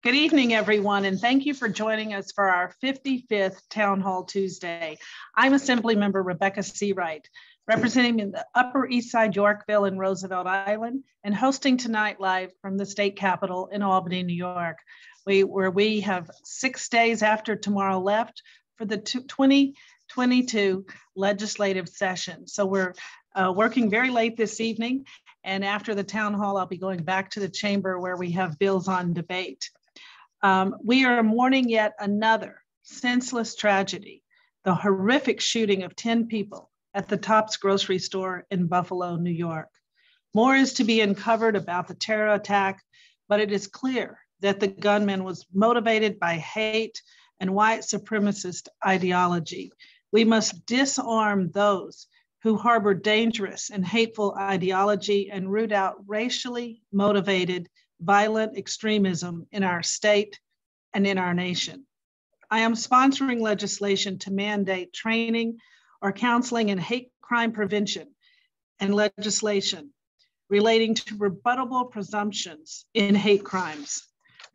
Good evening, everyone, and thank you for joining us for our 55th Town Hall Tuesday. I'm Assembly Member Rebecca Seawright, representing the Upper East Side, Yorkville, and Roosevelt Island, and hosting tonight live from the state capitol in Albany, New York, where we have 6 days after tomorrow left for the 2022 legislative session. So we're working very late this evening, and after the town hall, I'll be going back to the chamber where we have bills on debate. We are mourning yet another senseless tragedy, the horrific shooting of 10 people at the Tops grocery store in Buffalo, New York. More is to be uncovered about the terror attack, but it is clear that the gunman was motivated by hate and white supremacist ideology. We must disarm those who harbor dangerous and hateful ideology and root out racially motivated violent extremism in our state and in our nation. I am sponsoring legislation to mandate training or counseling in hate crime prevention and legislation relating to rebuttable presumptions in hate crimes.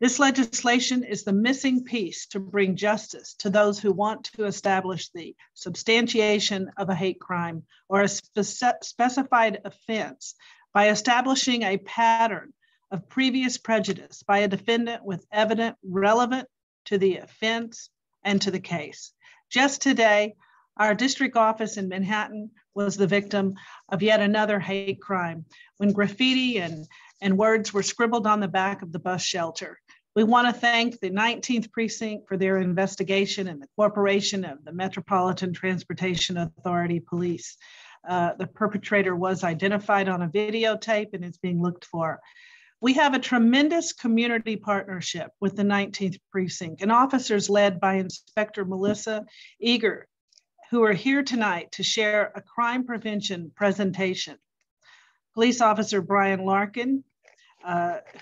This legislation is the missing piece to bring justice to those who want to establish the substantiation of a hate crime or a specified offense by establishing a pattern of previous prejudice by a defendant with evidence relevant to the offense and to the case. Just today, our district office in Manhattan was the victim of yet another hate crime when graffiti and words were scribbled on the back of the bus shelter. We want to thank the 19th Precinct for their investigation and the Corporation of the Metropolitan Transportation Authority Police. The perpetrator was identified on a videotape and is being looked for. We have a tremendous community partnership with the 19th Precinct and officers led by Inspector Melissa Eager, who are here tonight to share a crime prevention presentation. Police Officer Brian Larkin,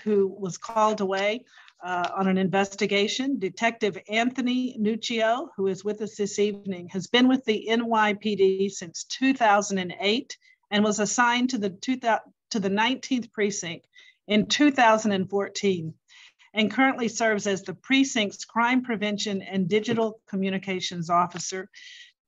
who was called away on an investigation. Detective Anthony Nuccio, who is with us this evening, has been with the NYPD since 2008 and was assigned to the 19th Precinct in 2014 and currently serves as the precinct's crime prevention and digital communications officer.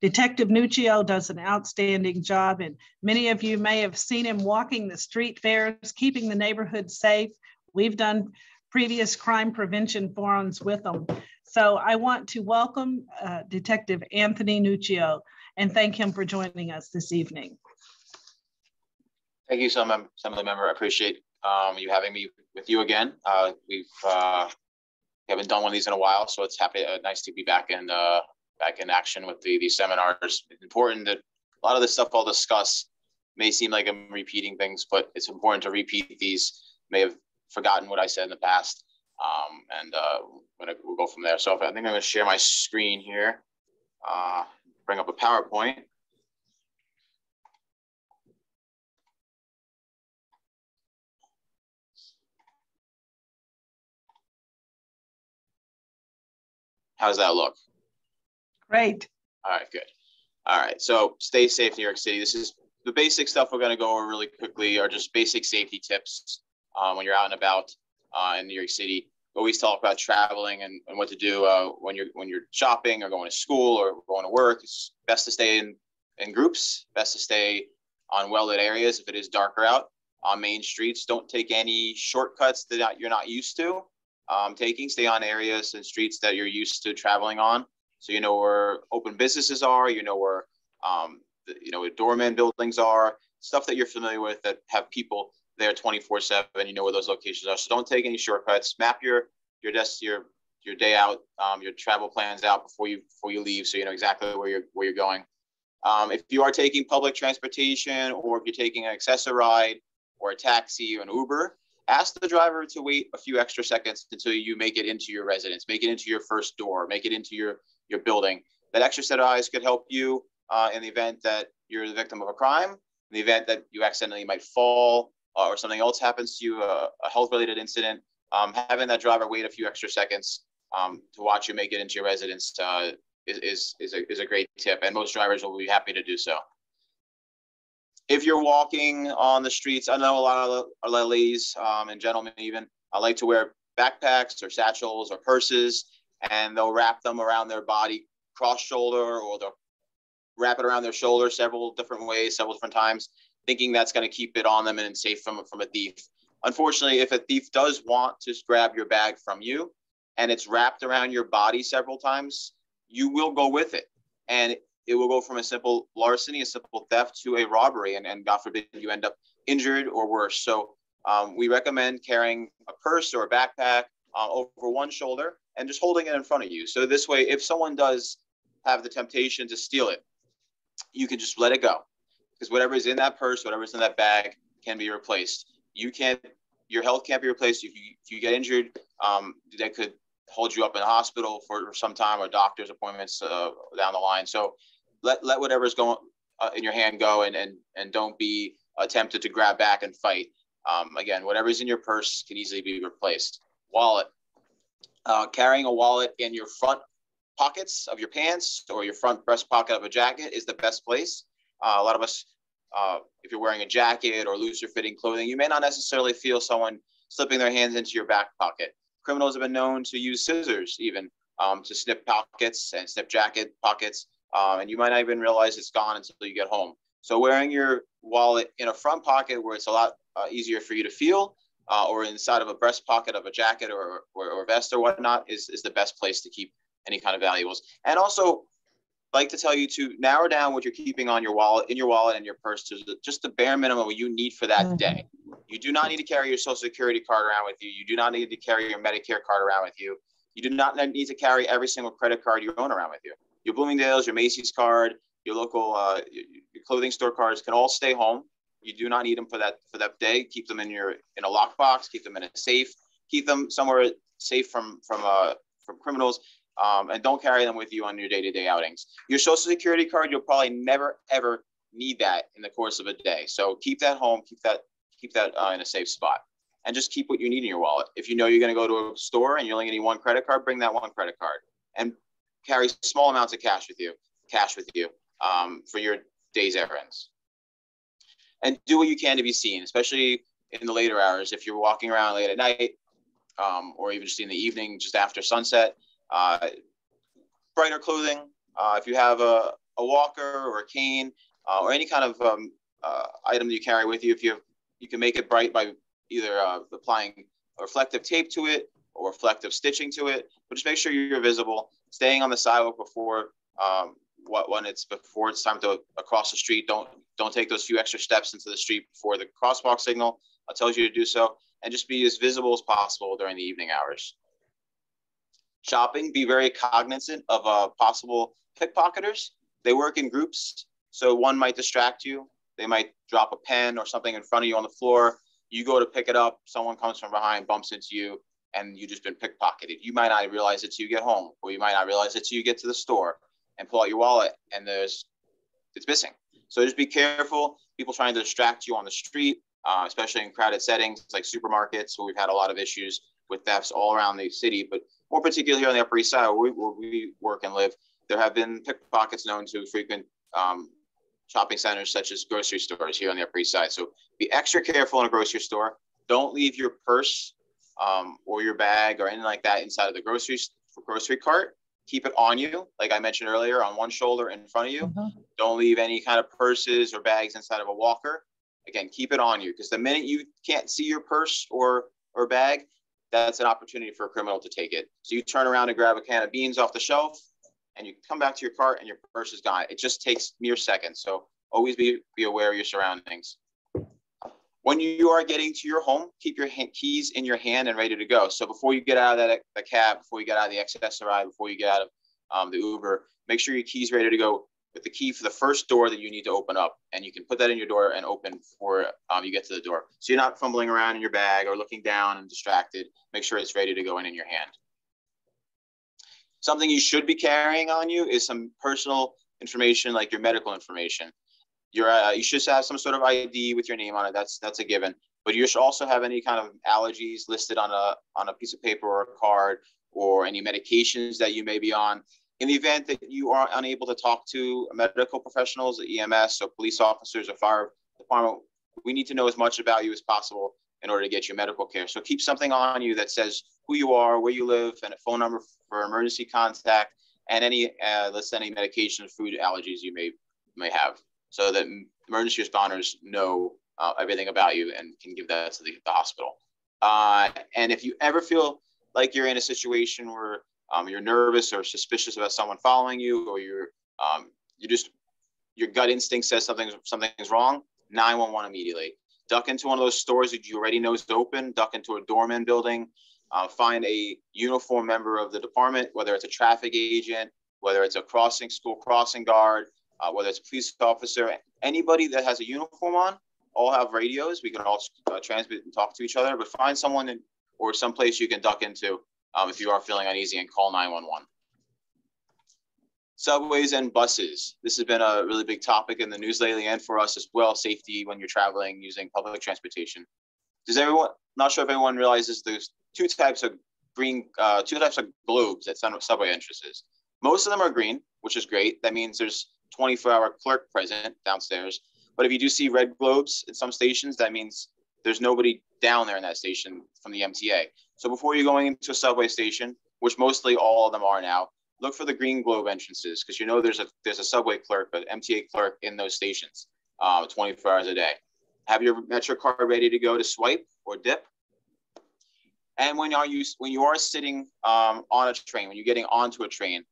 Detective Nuccio does an outstanding job, and many of you may have seen him walking the street fairs, keeping the neighborhood safe. We've done previous crime prevention forums with him. So I want to welcome Detective Anthony Nuccio and thank him for joining us this evening. Thank you, Assembly Member. I appreciate you having me with you again. We haven't done one of these in a while, so it's nice to be back in action with these seminars. It's important that a lot of the stuff I'll discuss may seem like I'm repeating things, but it's important to repeat these. May have forgotten what I said in the past, and we'll go from there. So I think I'm going to share my screen here, bring up a PowerPoint. How's that look? Great. All right, good. All right, so stay safe, New York City. This is the basic stuff we're going to go over really quickly, are just basic safety tips when you're out and about in New York City. We always talk about traveling and what to do when you're shopping or going to school or going to work. It's best to stay in groups, best to stay on well-lit areas if it is darker out. On main streets, don't take any shortcuts that you're not used to taking. Stay on areas and streets that you're used to traveling on. So you know where open businesses are, you know where where doorman buildings are, stuff that you're familiar with that have people there 24/7. You know where those locations are. So don't take any shortcuts. Map your day out, your travel plans out before you leave, so you know exactly where you're going. If you are taking public transportation, or if you're taking an Access-a-Ride or a taxi or an Uber, ask the driver to wait a few extra seconds until you make it into your residence, make it into your first door, make it into your building. That extra set of eyes could help you in the event that you're the victim of a crime, in the event that you accidentally might fall or something else happens to you, a health-related incident. Having that driver wait a few extra seconds to watch you make it into your residence is a great tip, and most drivers will be happy to do so. If you're walking on the streets, I know a lot of ladies and gentlemen even, I like to wear backpacks or satchels or purses, and they'll wrap them around their body cross shoulder, or they'll wrap it around their shoulder several different ways, several different times, thinking that's going to keep it on them and safe from a thief. Unfortunately, if a thief does want to grab your bag from you and it's wrapped around your body several times, you will go with it. And it will go from a simple larceny, a simple theft, to a robbery. And God forbid you end up injured or worse. So we recommend carrying a purse or a backpack over one shoulder and just holding it in front of you. So this way, if someone does have the temptation to steal it, you can just let it go. Because whatever is in that purse, whatever is in that bag can be replaced. Your health can't be replaced. If you get injured, that could hold you up in the hospital for some time, or doctor's appointments down the line. So let whatever's going in your hand go, and don't be tempted to grab back and fight. Again, whatever's in your purse can easily be replaced. Wallet. Carrying a wallet in your front pockets of your pants or your front breast pocket of a jacket is the best place. A lot of us, if you're wearing a jacket or looser fitting clothing, you may not necessarily feel someone slipping their hands into your back pocket. Criminals have been known to use scissors even to snip pockets and snip jacket pockets, and you might not even realize it's gone until you get home. So wearing your wallet in a front pocket where it's a lot easier for you to feel, or inside of a breast pocket of a jacket or vest or whatnot is the best place to keep any kind of valuables. And also, like to tell you to narrow down what you're keeping on your wallet, in your wallet and your purse, to just the bare minimum what you need for that day. You do not need to carry your Social Security card around with you. You do not need to carry your Medicare card around with you. You do not need to carry every single credit card you own around with you. Your Bloomingdale's, your Macy's card, your local your clothing store cards can all stay home. You do not need them for that day. Keep them in a lockbox. Keep them in a safe. Keep them somewhere safe from criminals. And don't carry them with you on your day-to-day outings. Your Social Security card, you'll probably never ever need that in the course of a day. So keep that home. Keep that in a safe spot, and just keep what you need in your wallet. If you know you're going to go to a store and you're only going to need one credit card, bring that one credit card, and carry small amounts of cash with you for your day's errands. And do what you can to be seen, especially in the later hours. If you're walking around late at night, or even just in the evening, just after sunset. Brighter clothing. If you have a walker or a cane or any kind of item that you carry with you, you can make it bright by either applying reflective tape to it or reflective stitching to it. But just make sure you're visible. Staying on the sidewalk before it's time to cross the street. Don't take those few extra steps into the street before the crosswalk signal tells you to do so, and just be as visible as possible during the evening hours. Shopping, be very cognizant of possible pickpocketers. They work in groups, so one might distract you. They might drop a pen or something in front of you on the floor. You go to pick it up, someone comes from behind, bumps into you, and you've just been pickpocketed. You might not realize it till you get home, or you might not realize it till you get to the store and pull out your wallet and it's missing. So just be careful. People trying to distract you on the street, especially in crowded settings like supermarkets, where we've had a lot of issues with thefts all around the city, but more particularly here on the Upper East Side where we work and live. There have been pickpockets known to frequent shopping centers such as grocery stores here on the Upper East Side. So be extra careful in a grocery store. Don't leave your purse or your bag or anything like that inside of the grocery cart. Keep it on you, like I mentioned earlier, on one shoulder in front of you. Mm-hmm. Don't leave any kind of purses or bags inside of a walker. Again, keep it on you, because the minute you can't see your purse or bag, that's an opportunity for a criminal to take it. So you turn around and grab a can of beans off the shelf, and you come back to your cart and your purse is gone. It just takes mere seconds. So always be aware of your surroundings. When you are getting to your home, keep your keys in your hand and ready to go. So before you get out of the cab, before you get out of the XSRI, before you get out of the Uber, make sure your key's ready to go with the key for the first door that you need to open up. And you can put that in your door and open before you get to the door. So you're not fumbling around in your bag or looking down and distracted. Make sure it's ready to go in your hand. Something you should be carrying on you is some personal information, like your medical information. You should have some sort of ID with your name on it. That's a given. But you should also have any kind of allergies listed on a piece of paper or a card, or any medications that you may be on. In the event that you are unable to talk to medical professionals, EMS, or police officers, or fire department, we need to know as much about you as possible in order to get you medical care. So keep something on you that says who you are, where you live, and a phone number for emergency contact, and any list any medication, food allergies you may have, so that emergency responders know everything about you and can give that to the hospital. And if you ever feel like you're in a situation where you're nervous or suspicious about someone following you, or your gut instinct says something's wrong, 911 immediately. Duck into one of those stores that you already know is open. Duck into a doorman building. Find a uniformed member of the department, whether it's a traffic agent, whether it's a school crossing guard, whether it's a police officer, anybody that has a uniform on. All have radios. We can all transmit and talk to each other, but find someone or someplace you can duck into if you are feeling uneasy, and call 911. Subways and buses. This has been a really big topic in the news lately, and for us as well, safety when you're traveling using public transportation. Not sure if everyone realizes there's two types of globes at subway entrances. Most of them are green, which is great. That means there's 24-hour clerk present downstairs. But if you do see red globes at some stations, that means there's nobody down there in that station from the MTA. So before you're going into a subway station, which mostly all of them are now, look for the green globe entrances, because there's a subway clerk, an MTA clerk in those stations 24 hours a day. Have your Metro card ready to go to swipe or dip. And when you are sitting on a train, when you're getting onto a train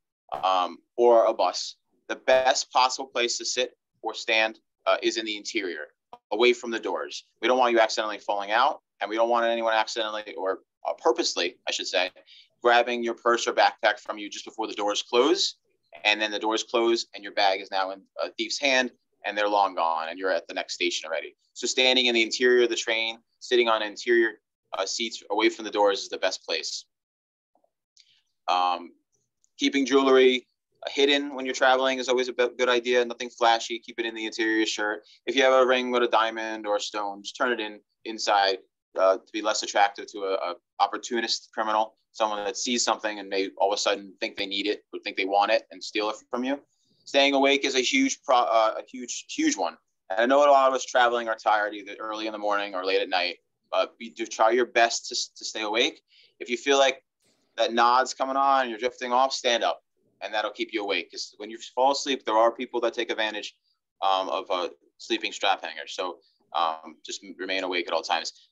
or a bus, the best possible place to sit or stand is in the interior, away from the doors. We don't want you accidentally falling out, and we don't want anyone accidentally or purposely, I should say, grabbing your purse or backpack from you just before the doors close. And then the doors close and your bag is now in a thief's hand and they're long gone and you're at the next station already. So standing in the interior of the train, sitting on interior seats away from the doors is the best place. Keeping jewelry hidden when you're traveling is always a good idea. Nothing flashy. Keep it in the interior shirt. If you have a ring with a diamond or a stone, just turn it inside to be less attractive to a opportunist criminal, someone that sees something and may all of a sudden think they need it or think they want it and steal it from you. Staying awake is a huge one. And I know a lot of us traveling are tired either early in the morning or late at night, but you do try your best to stay awake. If you feel like that nod's coming on and you're drifting off, stand up. And that'll keep you awake, because when you fall asleep, there are people that take advantage of sleeping strap hangers. So just remain awake at all times.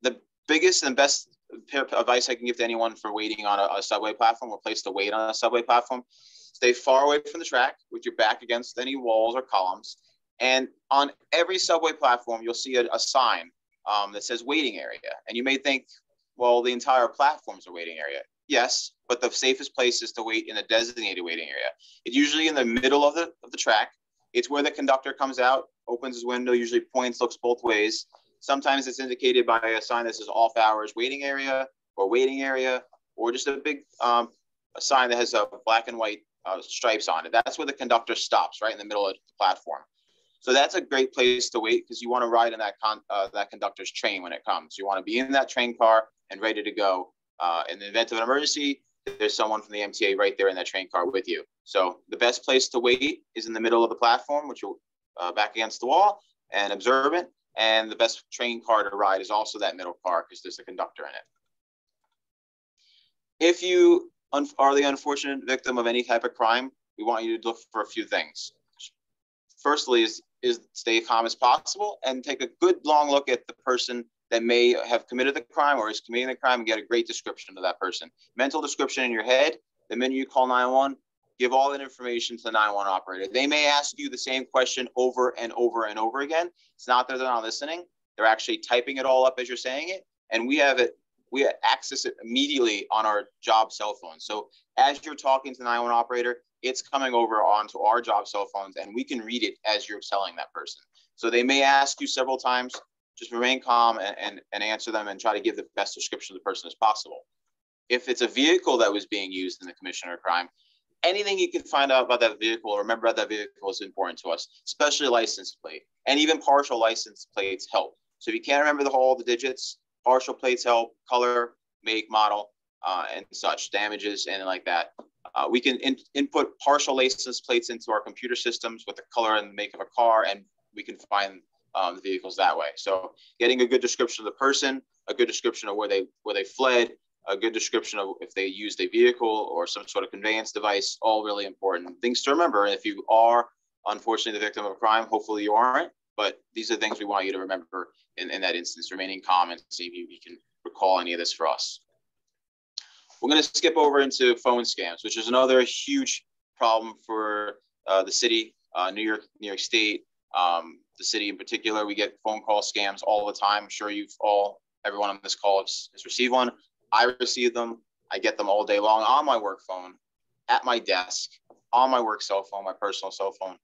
The biggest and best advice I can give to anyone for waiting on a subway platform or place to wait on a subway platform: stay far away from the track with your back against any walls or columns. And on every subway platform, you'll see a sign that says waiting area. And you may think, well, the entire platform's a waiting area. Yes, but the safest place is to wait in a designated waiting area. It's usually in the middle of the track. It's where the conductor comes out, opens his window, usually points, looks both ways. Sometimes it's indicated by a sign that says off hours waiting area, or just a big a sign that has a black and white stripes on it. That's where the conductor stops, right in the middle of the platform. So that's a great place to wait, because you want to ride in that conductor's train when it comes. You want to be in that train car and ready to go. In the event of an emergency, there's someone from the MTA right there in that train car with you. So the best place to wait is in the middle of the platform, which you'll back against the wall and observant. And the best train car to ride is also that middle car, because there's a conductor in it. If you are the unfortunate victim of any type of crime, we want you to look for a few things. Firstly is stay calm as possible and take a good long look at the person that may have committed the crime or is committing the crime, and get a great description of that person. Mental description in your head. The minute you call 911, give all that information to the 911 operator. They may ask you the same question over and over and over again. It's not that they're not listening. They're actually typing it all up as you're saying it. And we access it immediately on our job cell phone. So as you're talking to the 911 operator, it's coming over onto our job cell phones, and we can read it as you're telling that person. So they may ask you several times. Just remain calm and answer them, and try to give the best description of the person as possible. If it's a vehicle that was being used in the commission of a crime, anything you can find out about that vehicle or remember about that vehicle is important to us, especially license plate. And even partial license plates help. So if you can't remember all the digits, partial plates help, color, make, model, and such, damages, and like that. We can input partial license plates into our computer systems with the color and make of a car, and we can find the vehicles that way. So getting a good description of the person, a good description of where they fled, a good description of if they used a vehicle or some sort of conveyance device, all really important things to remember. If you are unfortunately the victim of a crime, hopefully you aren't, but these are things we want you to remember in that instance. Remaining calm and see if you can recall any of this for us. We're going to skip over into phone scams, which is another huge problem for the city, New York State, the city in particular. We get phone call scams all the time. I'm sure everyone on this call has received one. I receive them. I get them all day long on my work phone, at my desk, on my work cell phone, my personal cell phone,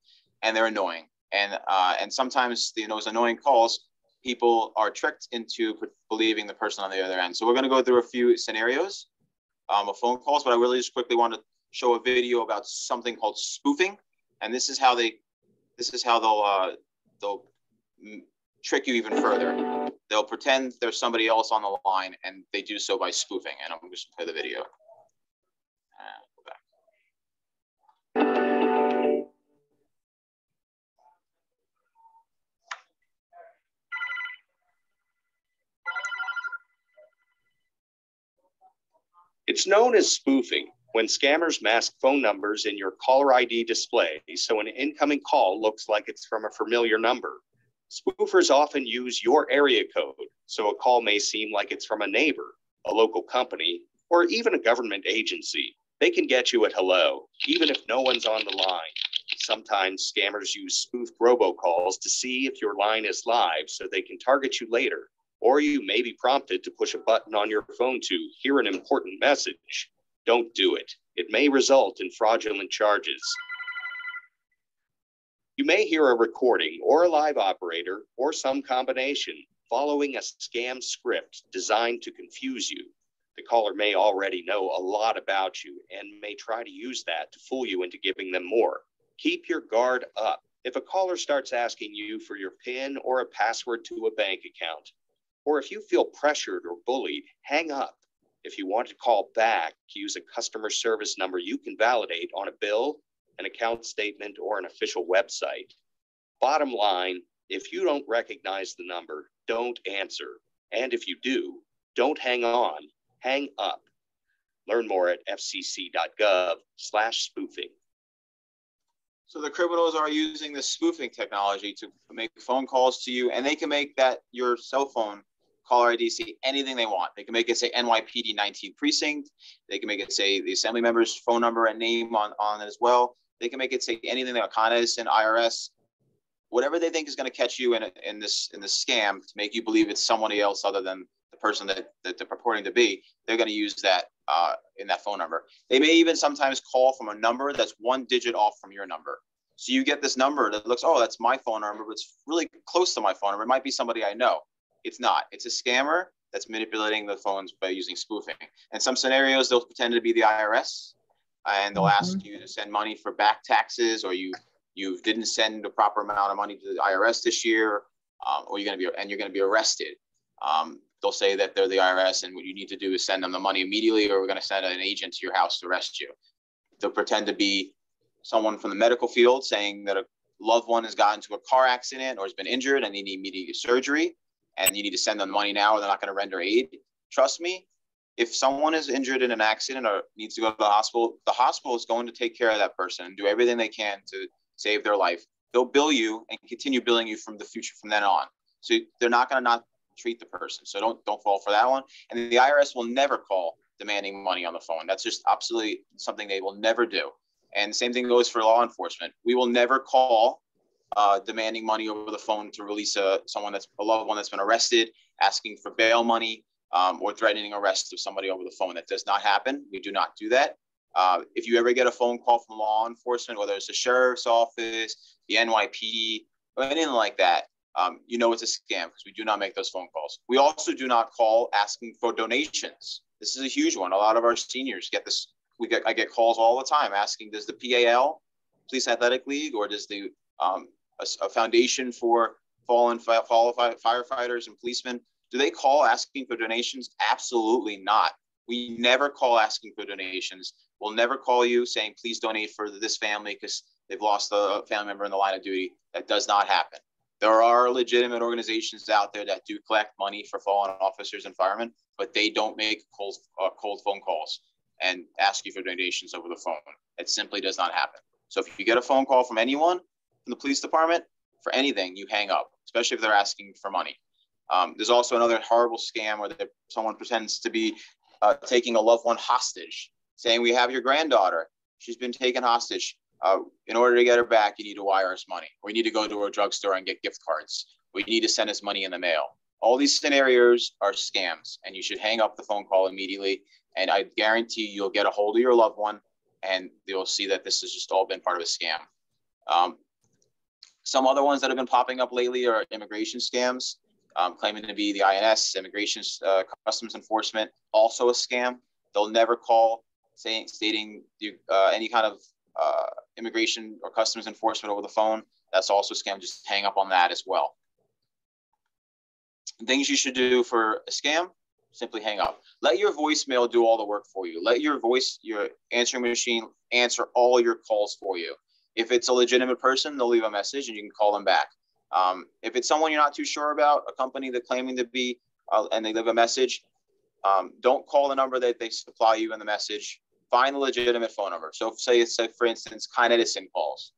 and they're annoying. And sometimes those annoying calls, people are tricked into believing the person on the other end. So we're going to go through a few scenarios of phone calls, but I really just quickly want to show a video about something called spoofing, and this is how they'll trick you even further. They'll pretend there's somebody else on the line, and they do so by spoofing. And I'm just play the video. Go back. It's known as spoofing, when scammers mask phone numbers in your caller ID display so an incoming call looks like it's from a familiar number. Spoofers often use your area code, so a call may seem like it's from a neighbor, a local company, or even a government agency. They can get you at hello, even if no one's on the line. Sometimes scammers use spoofed robocalls to see if your line is live so they can target you later. Or you may be prompted to push a button on your phone to hear an important message. Don't do it. It may result in fraudulent charges. You may hear a recording or a live operator or some combination following a scam script designed to confuse you. The caller may already know a lot about you and may try to use that to fool you into giving them more. Keep your guard up. If a caller starts asking you for your PIN or a password to a bank account, or if you feel pressured or bullied, hang up. If you want to call back, use a customer service number you can validate on a bill, an account statement, or an official website. Bottom line, if you don't recognize the number, don't answer. And if you do, don't hang on, hang up. Learn more at fcc.gov/spoofing. So the criminals are using this spoofing technology to make phone calls to you, and they can make that your cell phone caller ID say anything they want. They can make it say NYPD 19th Precinct. They can make it say the assembly member's phone number and name on it as well. They can make it say anything they want, Con Edison, IRS, whatever they think is going to catch you in this scam to make you believe it's somebody else other than the person that they're purporting to be. They're going to use that in that phone number. They may even sometimes call from a number that's one digit off from your number. So you get this number that looks, oh, that's my phone number, but it's really close to my phone number. It might be somebody I know. It's not. It's a scammer that's manipulating the phones by using spoofing. In some scenarios, they'll pretend to be the IRS, and they'll ask you to send money for back taxes, or you didn't send the proper amount of money to the IRS this year, or you're going to be arrested. They'll say that they're the IRS, and what you need to do is send them the money immediately, or we're going to send an agent to your house to arrest you. They'll pretend to be someone from the medical field saying that a loved one has gotten into a car accident or has been injured and they need immediate surgery, and you need to send them money now or they're not going to render aid. Trust me, if someone is injured in an accident or needs to go to the hospital is going to take care of that person and do everything they can to save their life. They'll bill you and continue billing you from the future from then on. So they're not going to not treat the person. So don't fall for that one. And the IRS will never call demanding money on the phone. That's just absolutely something they will never do. And the same thing goes for law enforcement. We will never call demanding money over the phone to release a loved one that's been arrested, asking for bail money, or threatening arrest of somebody over the phone. That does not happen. We do not do that. If you ever get a phone call from law enforcement, whether it's the sheriff's office, the NYPD, or anything like that, you know it's a scam because we do not make those phone calls. We also do not call asking for donations. This is a huge one. A lot of our seniors get this. I get calls all the time asking, does the PAL, Police Athletic League, or does the a foundation for fallen firefighters and policemen, do they call asking for donations? Absolutely not. We never call asking for donations. We'll never call you saying, please donate for this family because they've lost a family member in the line of duty. That does not happen. There are legitimate organizations out there that do collect money for fallen officers and firemen, but they don't make cold phone calls and ask you for donations over the phone. It simply does not happen. So if you get a phone call from anyone from the police department for anything, you hang up, especially if they're asking for money. There's also another horrible scam where someone pretends to be taking a loved one hostage, saying, we have your granddaughter. She's been taken hostage. In order to get her back, you need to wire us money. We need to go to a drugstore and get gift cards. We need to send us money in the mail. All these scenarios are scams, and you should hang up the phone call immediately. And I guarantee you'll get a hold of your loved one, and you'll see that this has just all been part of a scam. Some other ones that have been popping up lately are immigration scams, claiming to be the INS, Immigration Customs Enforcement, also a scam. They'll never call stating any kind of immigration or customs enforcement over the phone. That's also a scam. Just hang up on that as well. Things you should do for a scam: simply hang up. Let your voicemail do all the work for you. Let your answering machine answer all your calls for you. If it's a legitimate person, they'll leave a message and you can call them back. If it's someone you're not too sure about, a company that's claiming to be, and they leave a message, don't call the number that they supply you in the message. Find the legitimate phone number. So say for instance, Con Edison calls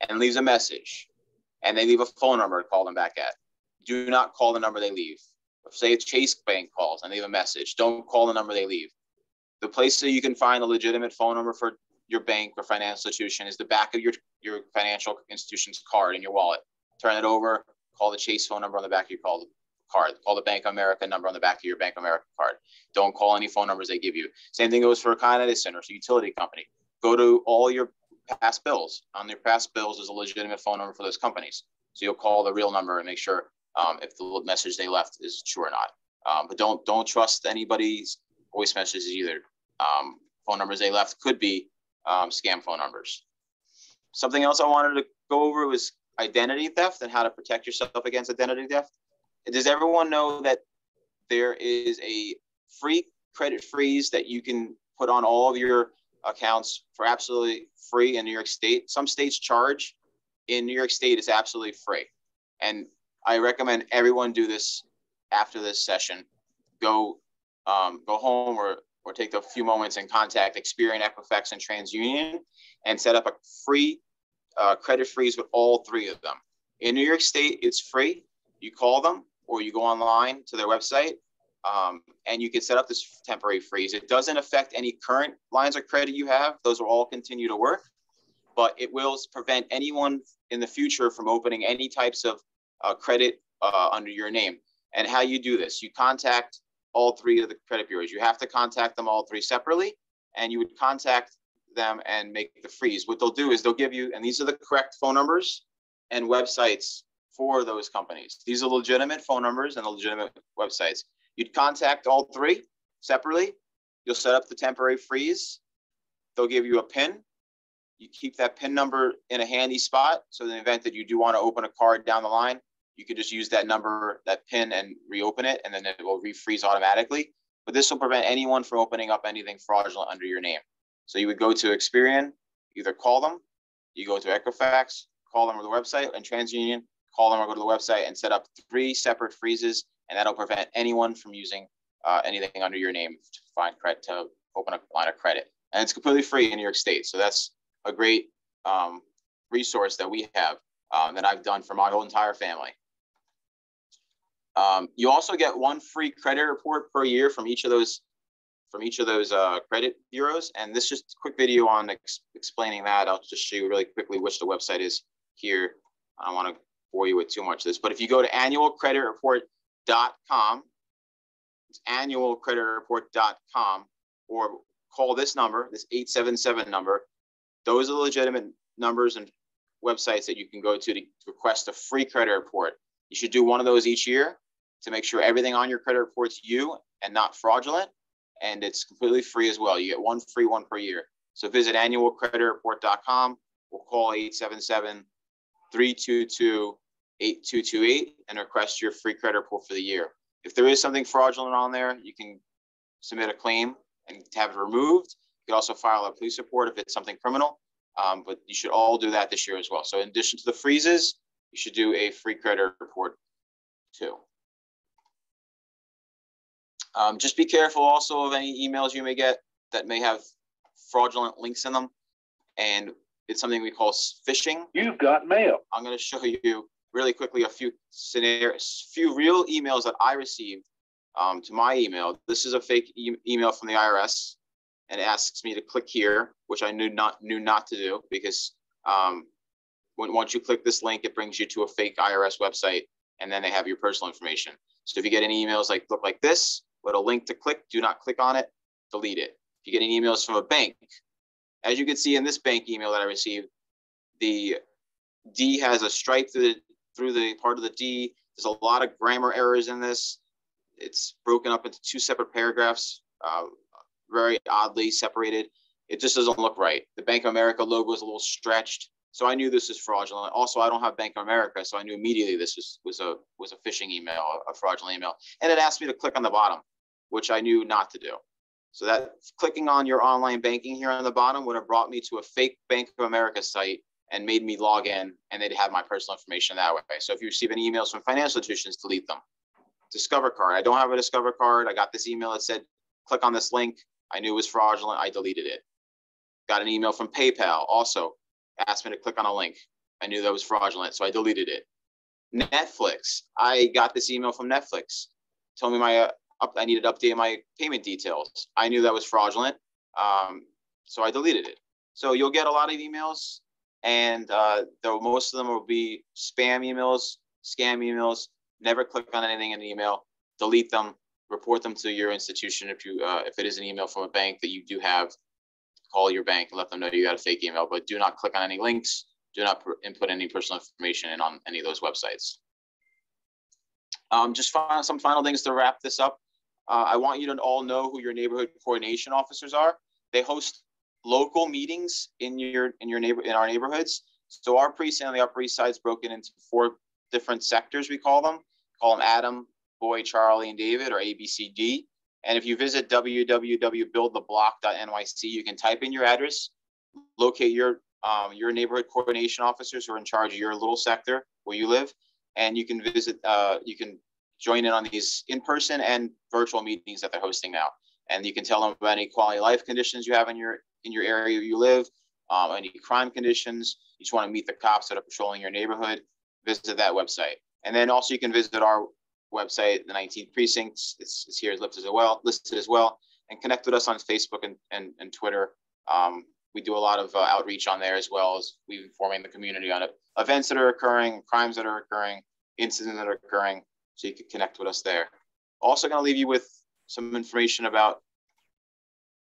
and leaves a message, and they leave a phone number to call them back at. Do not call the number they leave. Say it's Chase Bank calls and leave a message. Don't call the number they leave. The place that you can find a legitimate phone number for your bank or financial institution is the back of your financial institution's card in your wallet. Turn it over, call the Chase phone number on the back of your card. Call the Bank of America number on the back of your Bank of America card. Don't call any phone numbers they give you. Same thing goes for a Con Edison or a utility company. Go to all your past bills. On your past bills is a legitimate phone number for those companies. So you'll call the real number and make sure if the message they left is true or not. But don't trust anybody's voice messages either. Phone numbers they left could be scam phone numbers. Something else I wanted to go over was identity theft and how to protect yourself against identity theft. Does everyone know that there is a free credit freeze that you can put on all of your accounts for absolutely free in New York State? Some states charge. In New York State, it's absolutely free. And I recommend everyone do this after this session. Go home or take a few moments and contact Experian, Equifax, and TransUnion and set up a free credit freeze with all three of them. In New York State, it's free. You call them or you go online to their website and you can set up this temporary freeze. It doesn't affect any current lines of credit you have. Those will all continue to work, but it will prevent anyone in the future from opening any types of credit under your name. And how you do this, you contact all three of the credit bureaus. You have to contact them all three separately, and you would contact them and make the freeze. What they'll do is they'll give you, and these are the correct phone numbers and websites for those companies. These are legitimate phone numbers and legitimate websites. You'd contact all three separately. You'll set up the temporary freeze. They'll give you a PIN. You keep that PIN number in a handy spot. So in the event that you do want to open a card down the line, you could just use that number, that PIN, and reopen it, and then it will refreeze automatically. But this will prevent anyone from opening up anything fraudulent under your name. So you would go to Experian, either call them, you go to Equifax, call them or the website, and TransUnion, call them or go to the website and set up 3 separate freezes, and that'll prevent anyone from using anything under your name to find credit, to open a line of credit. And it's completely free in New York State. So that's a great resource that we have that I've done for my whole entire family. You also get 1 free credit report per year from each of those credit bureaus. And this is just a quick video on explaining that. I'll just show you really quickly which the website is here. I don't want to bore you with too much of this, but if you go to annualcreditreport.com, it's annualcreditreport.com, or call this number, this 877 number. Those are the legitimate numbers and websites that you can go to request a free credit report. You should do one of those each year to make sure everything on your credit report's you and not fraudulent. And it's completely free as well. You get 1 free one per year. So visit annualcreditreport.com or call 877-322-8228 and request your free credit report for the year. If there is something fraudulent on there, you can submit a claim and have it removed. You can also file a police report if it's something criminal, but you should all do that this year as well. So in addition to the freezes, you should do a free credit report too. Just be careful also of any emails you may get that may have fraudulent links in them. And it's something we call phishing. You've got mail. I'm going to show you really quickly a few scenarios, few real emails that I received to my email. This is a fake email from the IRS, and it asks me to click here, which I knew not to do, because once you click this link, it brings you to a fake IRS website, and then they have your personal information. So if you get any emails like look like this with a link to click, do not click on it, delete it. If you get any emails from a bank, as you can see in this bank email that I received, the D has a stripe through the part of the D. There's a lot of grammar errors in this. It's broken up into two separate paragraphs, very oddly separated. It just doesn't look right. The Bank of America logo is a little stretched. So I knew this was fraudulent. Also, I don't have Bank of America, so I knew immediately this was a phishing email, a fraudulent email. And it asked me to click on the bottom, which I knew not to do. So that clicking on your online banking here on the bottom would have brought me to a fake Bank of America site and made me log in, and they'd have my personal information that way. So if you receive any emails from financial institutions, delete them. Discover card. I don't have a Discover card. I got this email that said, click on this link. I knew it was fraudulent. I deleted it. Got an email from PayPal. Also asked me to click on a link. I knew that was fraudulent, so I deleted it. Netflix. I got this email from Netflix. Told me I needed to update my payment details. I knew that was fraudulent, so I deleted it. So you'll get a lot of emails, and though most of them will be spam emails, scam emails. Never click on anything in the email. Delete them. Report them to your institution. If it is an email from a bank that you do have, call your bank and let them know you got a fake email. But do not click on any links. Do not input any personal information in on any of those websites. Just some final things to wrap this up. I want you to all know who your neighborhood coordination officers are. They host local meetings in our neighborhoods. So our precinct on the Upper East Side is broken into 4 different sectors. We call them Adam, Boy, Charlie, and David, or ABCD. And if you visit www.buildtheblock.nyc, you can type in your address, locate your neighborhood coordination officers who are in charge of your little sector where you live, and you can visit. You can join in on these in-person and virtual meetings that they're hosting now. And you can tell them about any quality of life conditions you have in your area you live, any crime conditions. You just want to meet the cops that are patrolling your neighborhood. Visit that website. And then also you can visit our website, the 19th Precinct. It's here listed as well, and connect with us on Facebook and Twitter. We do a lot of outreach on there, as well as we informing the community on events that are occurring, crimes that are occurring, incidents that are occurring, so you can connect with us there. Also going to leave you with some information about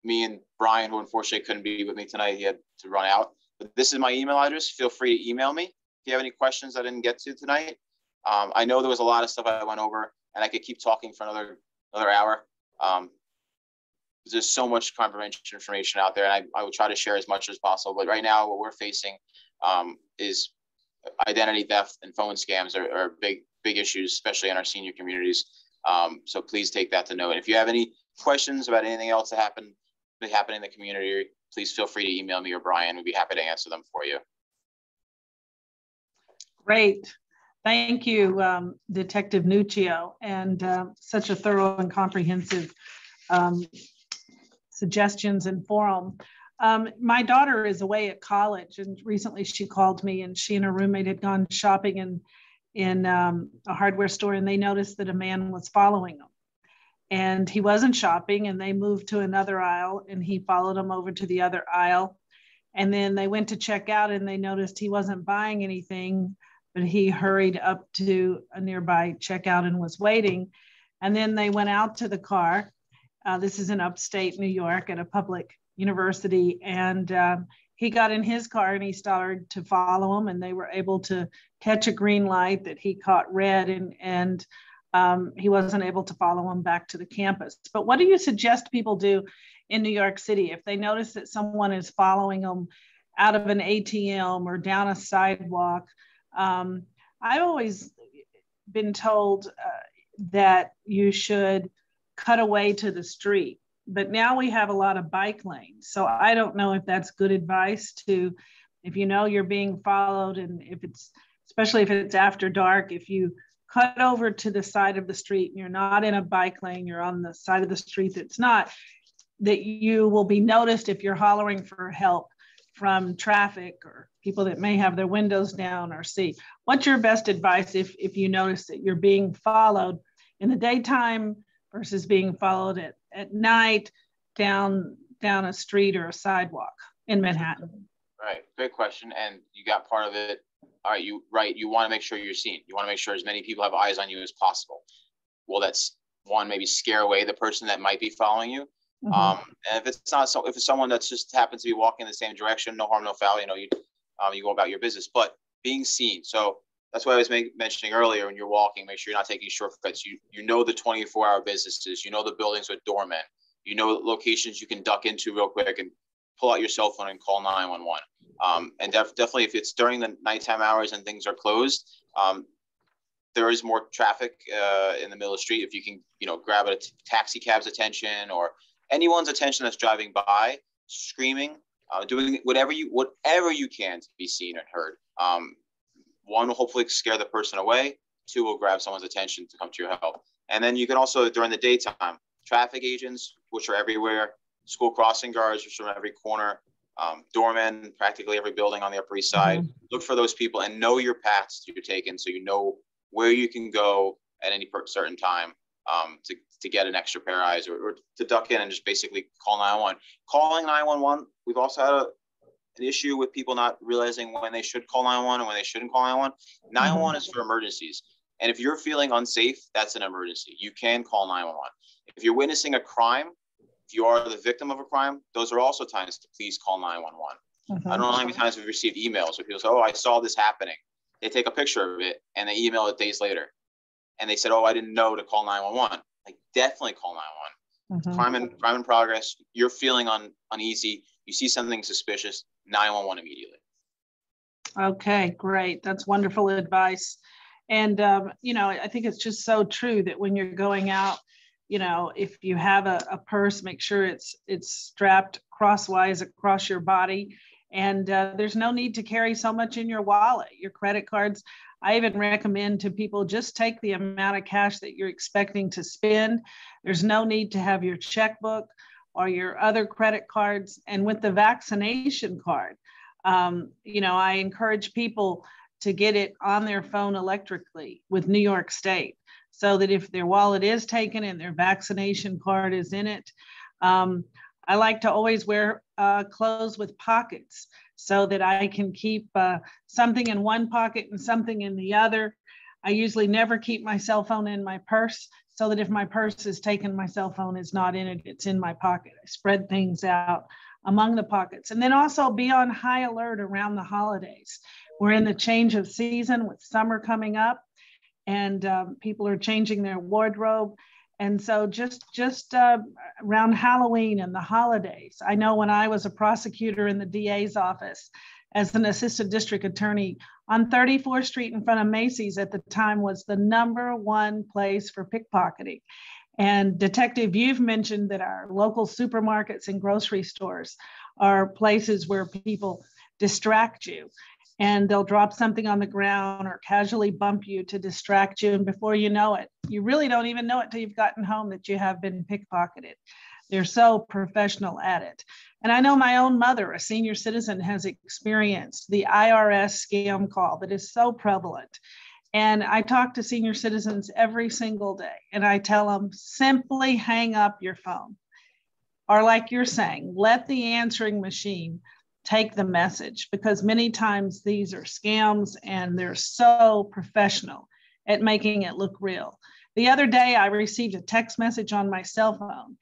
me and Brian, who unfortunately couldn't be with me tonight. He had to run out. But this is my email address. Feel free to email me if you have any questions I didn't get to tonight. I know there was a lot of stuff I went over, and I could keep talking for another hour. There's so much crime prevention information out there, and I will try to share as much as possible. But right now, what we're facing is identity theft and phone scams are big issues, especially in our senior communities. So please take that to note. And if you have any questions about anything else that happening in the community, please feel free to email me or Brian. We'd be happy to answer them for you. Great. Thank you, Detective Nuccio, and such a thorough and comprehensive suggestions and forum. My daughter is away at college, and recently she called me, and she and her roommate had gone shopping in a hardware store, and they noticed that a man was following them. And he wasn't shopping, and they moved to another aisle, and he followed them over to the other aisle. And then they went to check out, and they noticed he wasn't buying anything, but he hurried up to a nearby checkout and was waiting. And then they went out to the car. This is in upstate New York at a public university. And he got in his car and he started to follow him, and they were able to catch a green light that he caught red, and he wasn't able to follow him back to the campus. But what do you suggest people do in New York City if they notice that someone is following them out of an ATM or down a sidewalk? I've always been told that you should cut away to the street, but now we have a lot of bike lanes. So I don't know if that's good advice if you know you're being followed, and if it's especially if it's after dark, if you cut over to the side of the street and you're not in a bike lane, you're on the side of the street that's not, that you will be noticed if you're hollering for help from traffic or people that may have their windows down or see. What's your best advice if you notice that you're being followed in the daytime versus being followed at night down a street or a sidewalk in Manhattan? Right, great question. And you got part of it. All right, you want to make sure you're seen. You want to make sure as many people have eyes on you as possible. Well, that's one, maybe scare away the person that might be following you. And if it's not so, if it's someone that's just happens to be walking in the same direction, no harm, no foul, you go about your business, but being seen. So that's why I was mentioning earlier, when you're walking, make sure you're not taking shortcuts. You know the 24-hour businesses, you know the buildings with doormen, you know locations you can duck into real quick and pull out your cell phone and call 911. And definitely if it's during the nighttime hours and things are closed, there is more traffic in the middle of the street. If you can, grab a taxi cab's attention or anyone's attention that's driving by, screaming, doing whatever you can to be seen and heard. One will hopefully scare the person away. Two will grab someone's attention to come to your help. And then you can also, during the daytime, traffic agents, which are everywhere, school crossing guards, which are on every corner, doormen, practically every building on the Upper East Side. Look for those people and know your paths you're taking, so you know where you can go at any certain time to get an extra pair of eyes or to duck in and just basically call 911. Calling 911, we've also had an issue with people not realizing when they should call 911 and when they shouldn't call 911. 911 is for emergencies. And if you're feeling unsafe, that's an emergency. You can call 911. If you're witnessing a crime, if you are the victim of a crime, those are also times to please call 911. I don't know how many times we've received emails where people say, oh, I saw this happening. They take a picture of it and they email it days later. And they said, oh, I didn't know to call 911. Like, definitely call 911. Crime in progress. You're feeling uneasy. You see something suspicious, 911 immediately. Okay, great. That's wonderful advice. And, I think it's just so true that when you're going out, if you have a purse, make sure it's strapped crosswise across your body. And there's no need to carry so much in your wallet, your credit cards. I even recommend to people just take the amount of cash that you're expecting to spend. There's no need to have your checkbook or your other credit cards. And with the vaccination card, I encourage people to get it on their phone electrically with New York State, so that if their wallet is taken and their vaccination card is in it. I like to always wear clothes with pockets so that I can keep something in one pocket and something in the other. I usually never keep my cell phone in my purse, so that if my purse is taken, my cell phone is not in it, it's in my pocket. I spread things out among the pockets. And then also be on high alert around the holidays. We're in the change of season with summer coming up, and people are changing their wardrobe. And so just around Halloween and the holidays, I know when I was a prosecutor in the DA's office as an assistant district attorney, on 34th Street in front of Macy's at the time was the #1 place for pickpocketing. And Detective, you've mentioned that our local supermarkets and grocery stores are places where people distract you. And they'll drop something on the ground or casually bump you to distract you. And before you know it, you really don't even know it till you've gotten home that you have been pickpocketed. They're so professional at it. And I know my own mother, a senior citizen, has experienced the IRS scam call that is so prevalent. And I talk to senior citizens every single day, and I tell them, simply hang up your phone. Or like you're saying, let the answering machine take the message, because many times these are scams and they're so professional at making it look real. The other day, I received a text message on my cell phone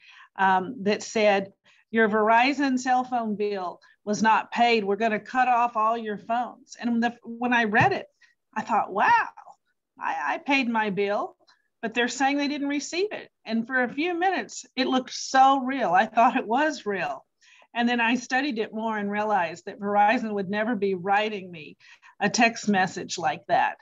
that said, your Verizon cell phone bill was not paid. We're going to cut off all your phones. And when I read it, I thought, wow, I paid my bill, but they're saying they didn't receive it. And for a few minutes, it looked so real. I thought it was real. And then I studied it more and realized that Verizon would never be writing me a text message like that.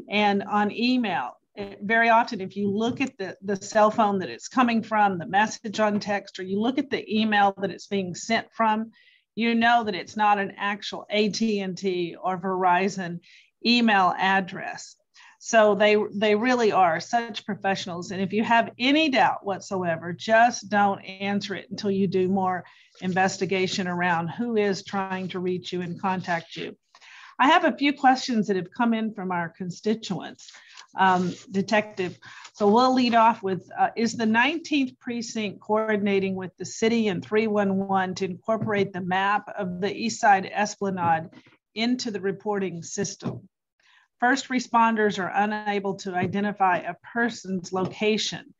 And on email, very often, if you look at the cell phone that it's coming from, the message on text, or you look at the email that it's being sent from, you know that it's not an actual AT&T or Verizon email address. So they really are such professionals. And if you have any doubt whatsoever, just don't answer it until you do more investigation around who is trying to reach you and contact you. I have a few questions that have come in from our constituents, Detective. So we'll lead off with, is the 19th Precinct coordinating with the city and 311 to incorporate the map of the East Side Esplanade into the reporting system? First responders are unable to identify a person's location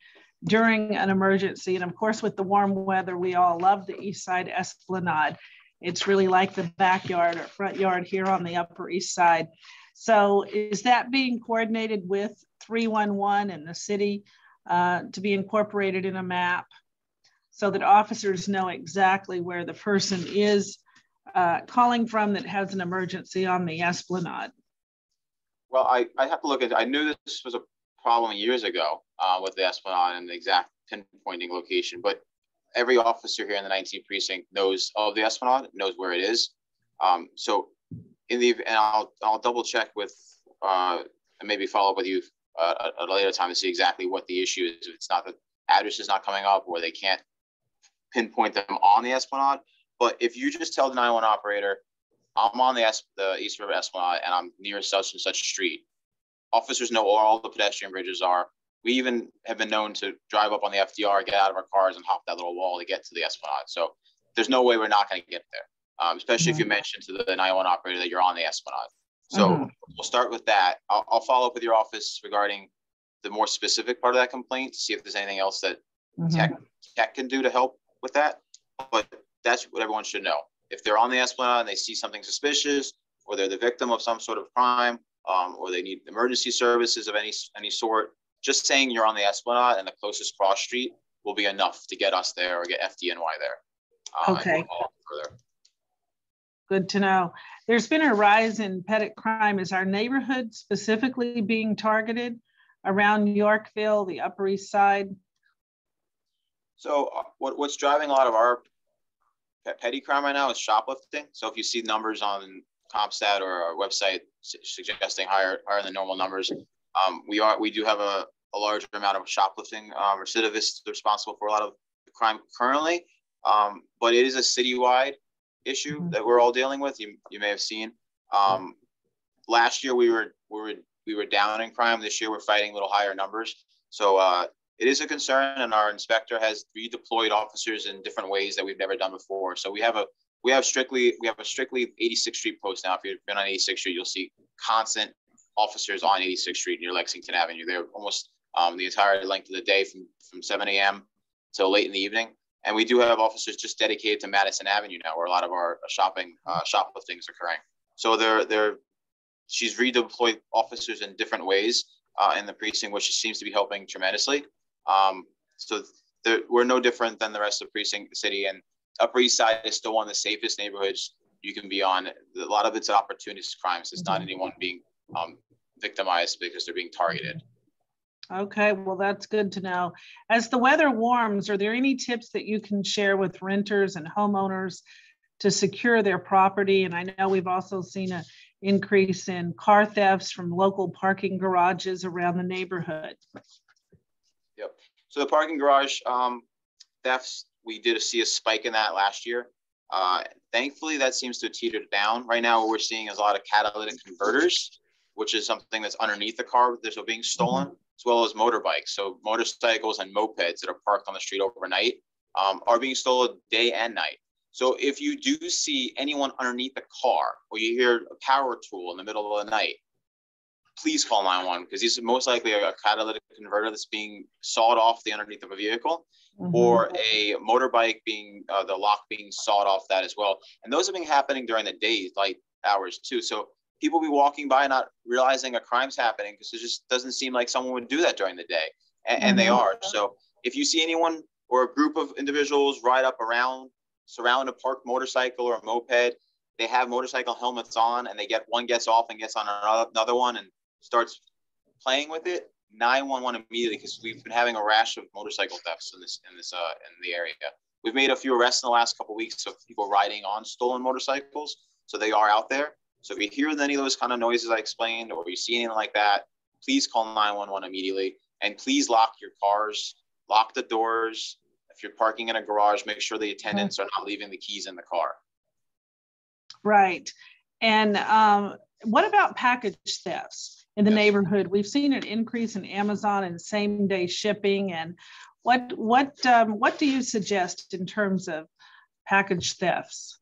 during an emergency. And of course, with the warm weather, we all love the East Side Esplanade. It's really like the backyard or front yard here on the Upper East Side. So is that being coordinated with 311 and the city to be incorporated in a map so that officers know exactly where the person is calling from that has an emergency on the Esplanade? Well, I have to look at, I knew this was a problem years ago with the Esplanade and the exact pinpointing location, but every officer here in the 19th Precinct knows of the Esplanade, knows where it is. So in the, and I'll double check with, and maybe follow up with you at a later time to see exactly what the issue is. If it's not, the address is not coming up or they can't pinpoint them on the Esplanade. But if you just tell the 911 operator, I'm on the East River Esplanade and I'm near such and such street, officers know where all the pedestrian bridges are. We even have been known to drive up on the FDR, get out of our cars and hop that little wall to get to the Esplanade. So there's no way we're not going to get there, especially if you mention to the 911 operator that you're on the Esplanade. So we'll start with that. I'll follow up with your office regarding the more specific part of that complaint to see if there's anything else that tech can do to help with that. But that's what everyone should know. If they're on the Esplanade and they see something suspicious, or they're the victim of some sort of crime, or they need emergency services of any sort, just saying you're on the Esplanade and the closest cross street will be enough to get us there or get FDNY there. Okay. Good to know. There's been a rise in petty crime. Is our neighborhood specifically being targeted around Yorkville, the Upper East Side? So what's driving a lot of our petty crime right now is shoplifting. So if you see numbers on CompStat or our website suggesting higher than normal numbers, we do have a larger amount of shoplifting recidivists responsible for a lot of the crime currently. But it is a citywide issue that we're all dealing with. You may have seen. Last year we were down in crime. This year we're fighting a little higher numbers. So it is a concern, and our inspector has redeployed officers in different ways that we've never done before. So we have a strictly 86th Street post now. If you've been on 86th Street, you'll see constant officers on 86th Street near Lexington Avenue. They're almost the entire length of the day from 7 a.m. till late in the evening. And we do have officers just dedicated to Madison Avenue now, where a lot of our shoplifting is occurring. So she's redeployed officers in different ways in the precinct, which seems to be helping tremendously. So we're no different than the rest of the precinct, the city, and Upper East Side is still one of the safest neighborhoods you can be on. A lot of it's opportunist crimes. It's not anyone being victimized because they're being targeted. Okay, well, that's good to know. As the weather warms, are there any tips that you can share with renters and homeowners to secure their property? And I know we've also seen an increase in car thefts from local parking garages around the neighborhood. Yep. So the parking garage thefts, we did see a spike in that last year. Thankfully, that seems to have teetered down. Right now, what we're seeing is a lot of catalytic converters, which is something that's underneath the car that's being stolen, as well as motorbikes. So motorcycles and mopeds that are parked on the street overnight are being stolen day and night. So if you do see anyone underneath the car, or you hear a power tool in the middle of the night, please call 911, because this is most likely a catalytic converter that's being sawed off the underneath of a vehicle, or a motorbike being the lock being sawed off that as well. And those have been happening during the daylight hours too. So people be walking by not realizing a crime's happening because it just doesn't seem like someone would do that during the day, and they are. So if you see anyone or a group of individuals ride up around, surround a parked motorcycle or a moped, they have motorcycle helmets on, and one gets off and gets on another one and starts playing with it, 911 immediately, because we've been having a rash of motorcycle thefts in the area. We've made a few arrests in the last couple of weeks of people riding on stolen motorcycles, so they are out there. So if you hear any of those kind of noises I explained, or you see anything like that, please call 911 immediately. And please lock your cars, lock the doors. If you're parking in a garage, make sure the attendants are not leaving the keys in the car. Right. And what about package thefts in the neighborhood? We've seen an increase in Amazon and same day shipping. And what do you suggest in terms of package thefts?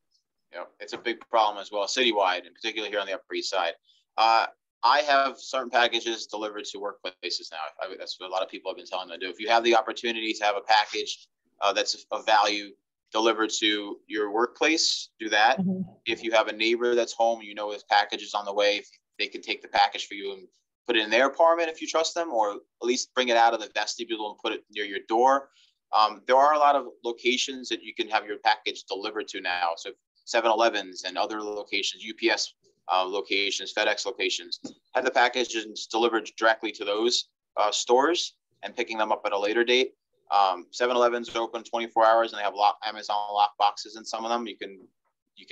Yeah, it's a big problem as well, citywide, and particularly here on the Upper East Side. I have certain packages delivered to workplaces now. That's what a lot of people have been telling me to do. If you have the opportunity to have a package that's of value delivered to your workplace, do that. If you have a neighbor that's home, you know his package is on the way, if they can take the package for you and put it in their apartment if you trust them, or at least bring it out of the vestibule and put it near your door. There are a lot of locations that you can have your package delivered to now. So 7-Elevens and other locations, UPS locations, FedEx locations, have the packages delivered directly to those stores and picking them up at a later date. 7-Elevens are open 24 hours and they have Amazon lock boxes in some of them. You can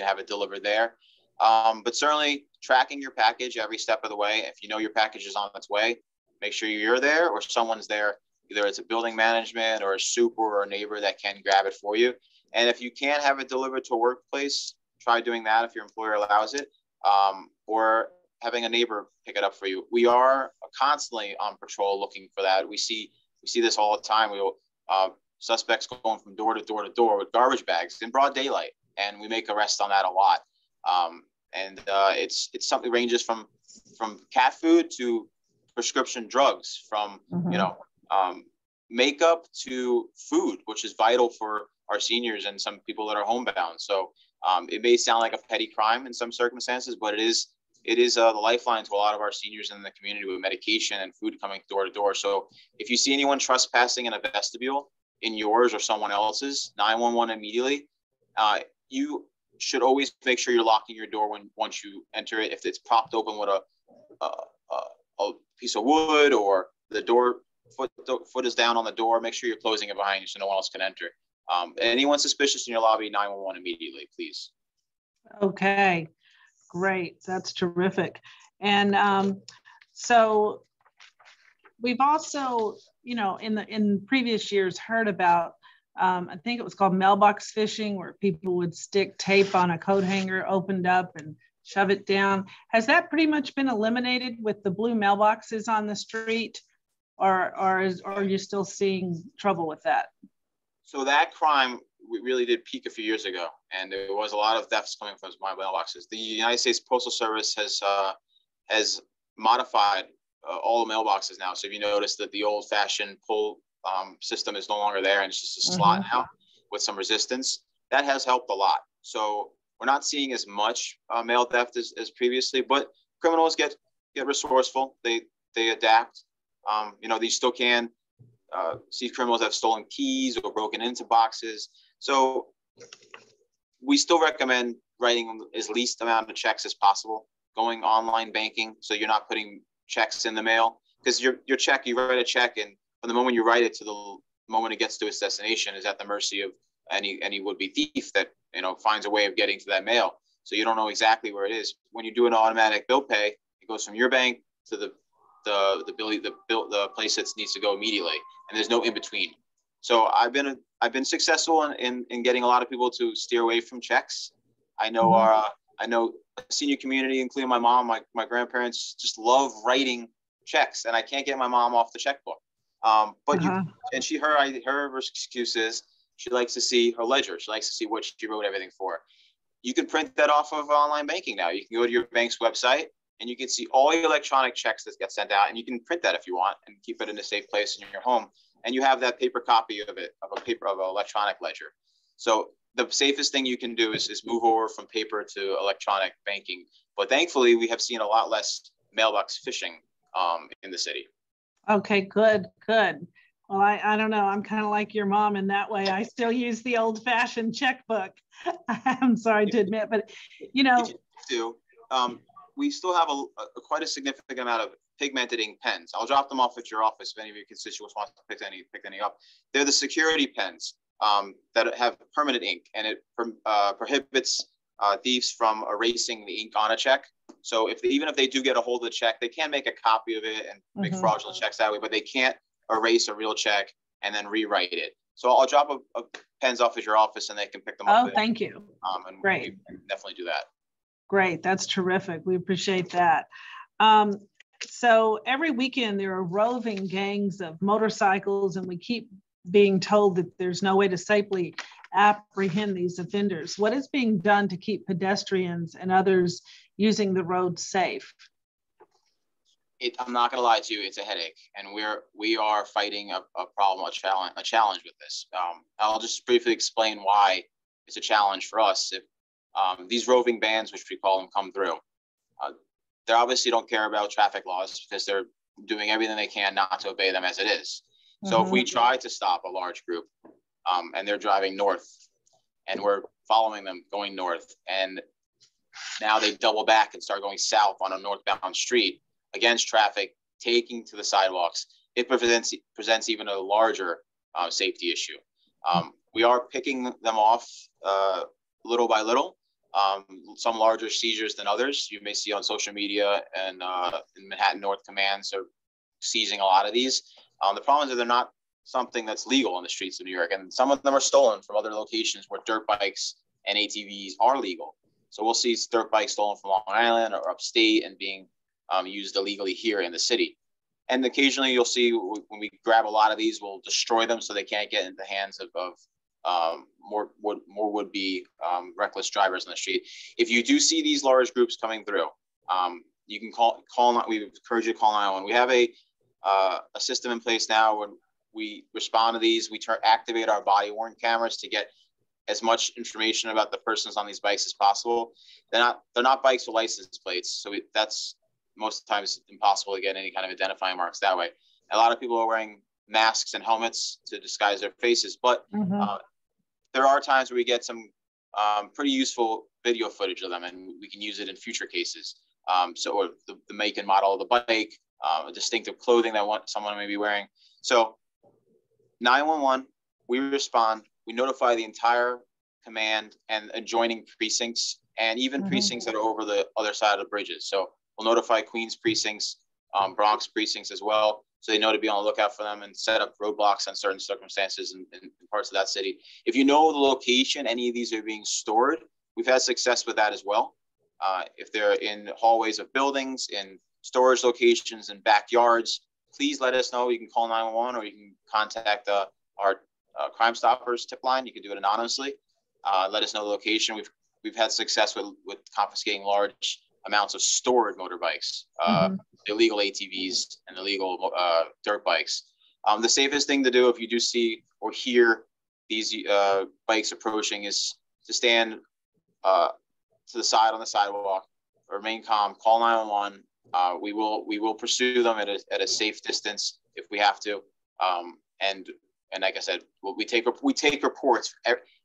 have it delivered there. But certainly tracking your package every step of the way. If you know your package is on its way, make sure you're there or someone's there. Either it's a building management or a super or a neighbor that can grab it for you. And if you can't have it delivered to a workplace, try doing that if your employer allows it, or having a neighbor pick it up for you. We are constantly on patrol looking for that. We see this all the time. We will suspects going from door to door to door with garbage bags in broad daylight, and we make arrests on that a lot. It's something ranges from cat food to prescription drugs, from makeup to food, which is vital for our seniors and some people that are homebound. So it may sound like a petty crime in some circumstances, but it is the lifeline to a lot of our seniors in the community, with medication and food coming door to door. So if you see anyone trespassing in a vestibule, in yours or someone else's, 911 immediately. You should always make sure you're locking your door once you enter it. If it's propped open with a piece of wood, or the door foot is down on the door, make sure you're closing it behind you so no one else can enter. Anyone suspicious in your lobby, 911 immediately, please. Okay, great. That's terrific. And so we've also, in previous years heard about, I think it was called mailbox phishing, where people would stick tape on a coat hanger opened up and shove it down. Has that pretty much been eliminated with the blue mailboxes on the street, or are you still seeing trouble with that? So that crime really did peak a few years ago, and there was a lot of thefts coming from my mailboxes. The United States Postal Service has modified all the mailboxes now. So if you notice that the old-fashioned pull system is no longer there, and it's just a slot now with some resistance, that has helped a lot. So we're not seeing as much mail theft as previously, but criminals get resourceful. They adapt. These still can see criminals have stolen keys or broken into boxes. So we still recommend writing as least amount of checks as possible, going online banking, so you're not putting checks in the mail, because your check, you write a check, and from the moment you write it to the moment it gets to its destination is at the mercy of any would-be thief that finds a way of getting to that mail. So you don't know exactly where it is. When you do an automatic bill pay, it goes from your bank to the place that needs to go immediately, and there's no in between. So I've been successful in getting a lot of people to steer away from checks. I know a senior community, including my mom, my grandparents, just love writing checks, and I can't get my mom off the checkbook. Her excuse is she likes to see her ledger. She likes to see what she wrote everything for. You can print that off of online banking now. You can go to your bank's website and you can see all your electronic checks that get sent out, and you can print that if you want and keep it in a safe place in your home. And you have that paper copy of an electronic ledger. So the safest thing you can do is move over from paper to electronic banking. But thankfully, we have seen a lot less mailbox phishing in the city. Okay, good. Well, I don't know. I'm kind of like your mom in that way. I still use the old-fashioned checkbook. I'm sorry to admit, but we still have quite a significant amount of pigmented ink pens. I'll drop them off at your office if any of your constituents want to pick any up. They're the security pens that have permanent ink, and it prohibits thieves from erasing the ink on a check. So even if they do get a hold of the check, they can make a copy of it and make fraudulent checks that way, but they can't erase a real check and then rewrite it. So I'll drop a pens off at your office and they can pick them up. Oh, thank you. And great. We can definitely do that. Great. That's terrific. We appreciate that. So every weekend there are roving gangs of motorcycles, and we keep being told that there's no way to safely apprehend these offenders. What is being done to keep pedestrians and others using the road safe? I'm not going to lie to you, it's a headache, and we are fighting a problem, a challenge with this. I'll just briefly explain why it's a challenge for us. If these roving bands, which we call them, come through, they obviously don't care about traffic laws because they're doing everything they can not to obey them as it is. So if we try to stop a large group and they're driving north and we're following them going north, and now they double back and start going south on a northbound street against traffic, taking to the sidewalks, it presents even a larger safety issue. We are picking them off little by little. Some larger seizures than others. You may see on social media and in Manhattan North Commands are seizing a lot of these. The problem is that they're not something that's legal on the streets of New York, and some of them are stolen from other locations where dirt bikes and ATVs are legal. So we'll see dirt bikes stolen from Long Island or upstate and being used illegally here in the city. And occasionally you'll see when we grab a lot of these, we'll destroy them so they can't get into the hands of more would-be reckless drivers on the street. If you do see these large groups coming through, you can call. We encourage you to call 911. We have a system in place now when we respond to these. We activate our body-worn cameras to get as much information about the persons on these bikes as possible. They're not bikes with license plates, so that's most times impossible to get any kind of identifying marks that way. A lot of people are wearing masks and helmets to disguise their faces, but there are times where we get some pretty useful video footage of them, and we can use it in future cases. So the make and model of the bike, distinctive clothing that someone may be wearing. So 911, we respond, we notify the entire command and adjoining precincts, and even precincts that are over the other side of the bridges. So we'll notify Queens precincts, Bronx precincts as well, so they know to be on the lookout for them and set up roadblocks on certain circumstances in parts of that city. If you know the location any of these are being stored, we've had success with that as well. If they're in hallways of buildings, in storage locations, in backyards, please let us know. You can call 911 or you can contact our Crime Stoppers tip line. You can do it anonymously. Let us know the location. We've had success with confiscating large amounts of stored motorbikes, illegal ATVs and illegal dirt bikes. The safest thing to do if you do see or hear these bikes approaching is to stand to the side on the sidewalk, remain calm, call 911. We will pursue them at a safe distance if we have to. And like I said, we take reports.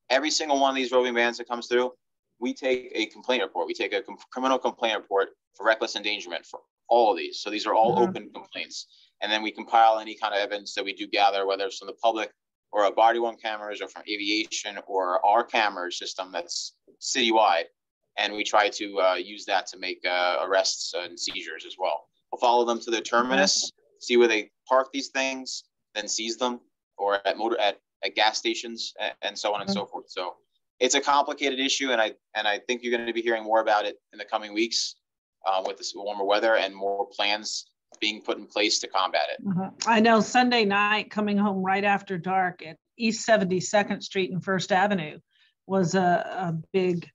Every single one of these roving bands that comes through, we take a complaint report. We take a criminal complaint report for reckless endangerment for all of these. So these are all open complaints. And then we compile any kind of evidence that we do gather, whether it's from the public or our body-worn cameras or from aviation or our camera system that's citywide. And we try to use that to make arrests and seizures as well. We'll follow them to their terminus, see where they park these things, then seize them, or at gas stations and so on and so forth. So it's a complicated issue, and I think you're going to be hearing more about it in the coming weeks with this warmer weather and more plans being put in place to combat it. I know Sunday night, coming home right after dark at East 72nd Street and First Avenue was a big,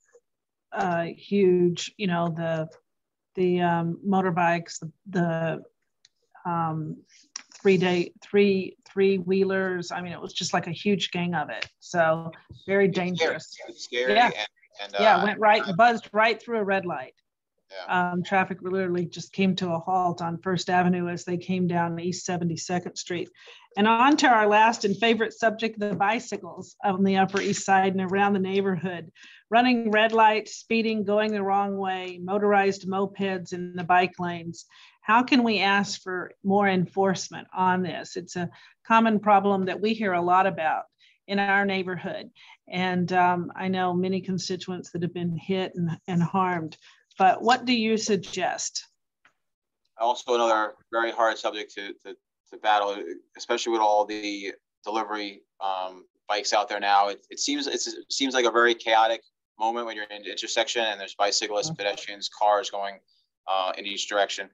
huge, the motorbikes, the three-wheelers. I mean, it was just like a huge gang of it. So very dangerous. It's scary. Yeah. Went right, buzzed right through a red light. Yeah. Traffic literally just came to a halt on First Avenue as they came down East 72nd Street. And on to our last and favorite subject, the bicycles on the Upper East Side and around the neighborhood. Running red lights, speeding, going the wrong way, motorized mopeds in the bike lanes. How can we ask for more enforcement on this? It's a common problem that we hear a lot about in our neighborhood. And I know many constituents that have been hit and harmed, but what do you suggest? Also, another very hard subject to battle, especially with all the delivery bikes out there now. It seems like a very chaotic moment when you're in the intersection and there's bicyclists, pedestrians, cars going in each direction.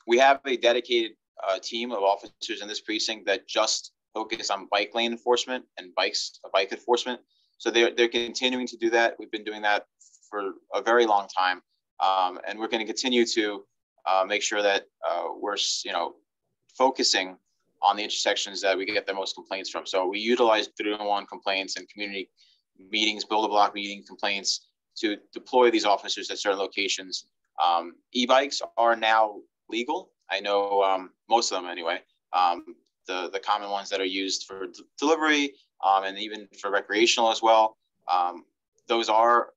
We have a dedicated team of officers in this precinct that just focus on bike lane enforcement and bike enforcement. So they're continuing to do that. We've been doing that for a very long time, and we're going to continue to make sure that we're focusing on the intersections that we get the most complaints from. So we utilize 311 complaints and community meetings, build-a-block meeting complaints to deploy these officers at certain locations. E-bikes are now legal. I know most of them anyway. The common ones that are used for delivery and even for recreational as well. Those were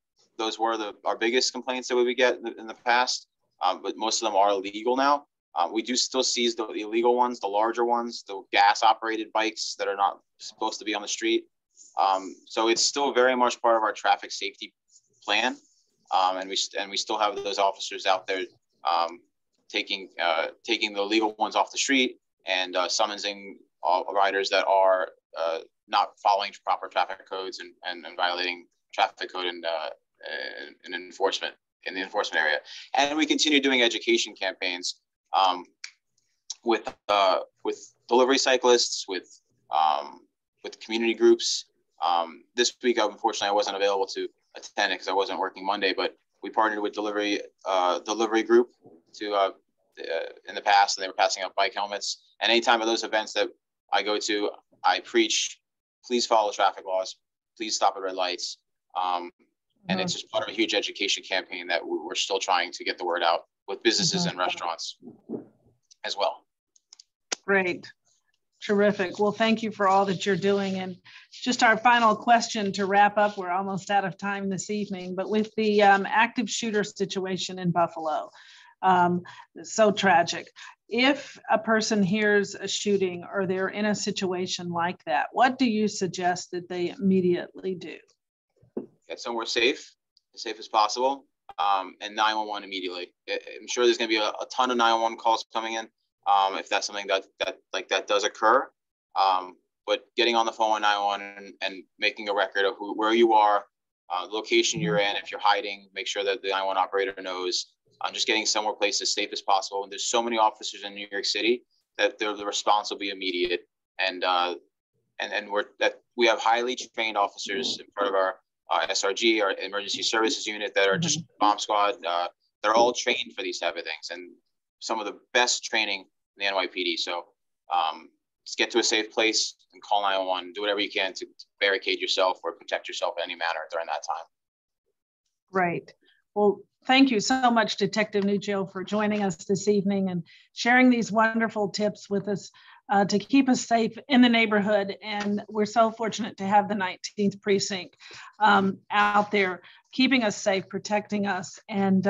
our biggest complaints that we would get in the past, but most of them are illegal now. We do still seize the illegal ones, the larger ones, the gas-operated bikes that are not supposed to be on the street. So it's still very much part of our traffic safety plan, and we still have those officers out there taking the illegal ones off the street and summoning riders that are not following proper traffic codes and violating traffic code and enforcement in the enforcement area. And we continue doing education campaigns with delivery cyclists, with community groups. This week, unfortunately, I wasn't available to attend it because I wasn't working Monday, but we partnered with delivery group to in the past, and they were passing out bike helmets. And anytime of those events that I go to, I preach, please follow traffic laws, please stop at red lights. And it's just part of a huge education campaign that we're still trying to get the word out with businesses and restaurants as well. Great. Terrific. Well, thank you for all that you're doing. And just our final question to wrap up, we're almost out of time this evening, but with the active shooter situation in Buffalo, so tragic. If a person hears a shooting or they're in a situation like that, what do you suggest that they immediately do? Get somewhere safe, as safe as possible, and 911 immediately. I'm sure there's going to be a ton of 911 calls coming in if that's something that does occur. But getting on the phone with 911 and making a record of where you are, the location you're in, if you're hiding, make sure that the 911 operator knows. Just getting somewhere place as safe as possible. And there's so many officers in New York City that the response will be immediate. And we have highly trained officers in part of our SRG, our emergency services unit, that are just bomb squad. They're all trained for these type of things, and some of the best training in the NYPD. So just get to a safe place and call 911. Do whatever you can to barricade yourself or protect yourself in any manner during that time. Great. Well, thank you so much, Detective Nuccio, for joining us this evening and sharing these wonderful tips with us to keep us safe in the neighborhood. And we're so fortunate to have the 19th Precinct out there, keeping us safe, protecting us. And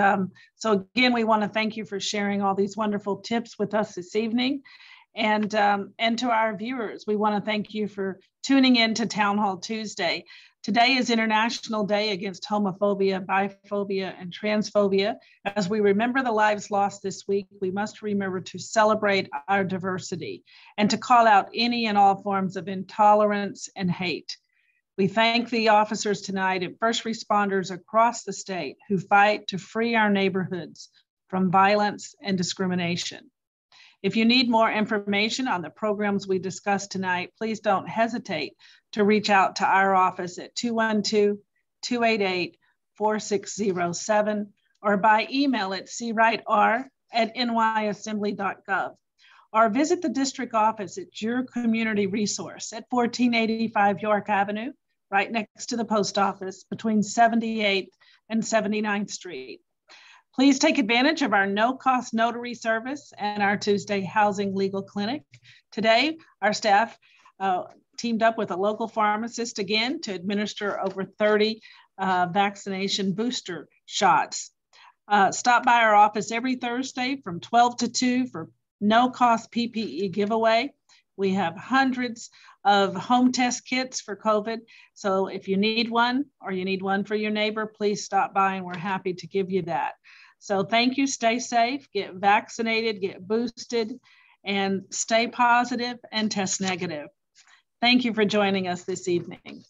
so again, we want to thank you for sharing all these wonderful tips with us this evening. And to our viewers, we want to thank you for tuning in to Town Hall Tuesday. Today is International Day Against Homophobia, Biphobia, and Transphobia. As we remember the lives lost this week, we must remember to celebrate our diversity and to call out any and all forms of intolerance and hate. We thank the officers tonight and first responders across the state who fight to free our neighborhoods from violence and discrimination. If you need more information on the programs we discussed tonight, please don't hesitate to reach out to our office at 212-288-4607 or by email at crwriter@nyassembly.gov, or visit the district office at your community resource at 1485 York Avenue, right next to the post office between 78th and 79th Street. Please take advantage of our no-cost notary service and our Tuesday housing legal clinic. Today, our staff teamed up with a local pharmacist again to administer over 30 vaccination booster shots. Stop by our office every Thursday from 12 to 2 for no-cost PPE giveaway. We have hundreds of home test kits for COVID. So if you need one or you need one for your neighbor, please stop by and we're happy to give you that. So thank you, stay safe, get vaccinated, get boosted, and stay positive and test negative. Thank you for joining us this evening.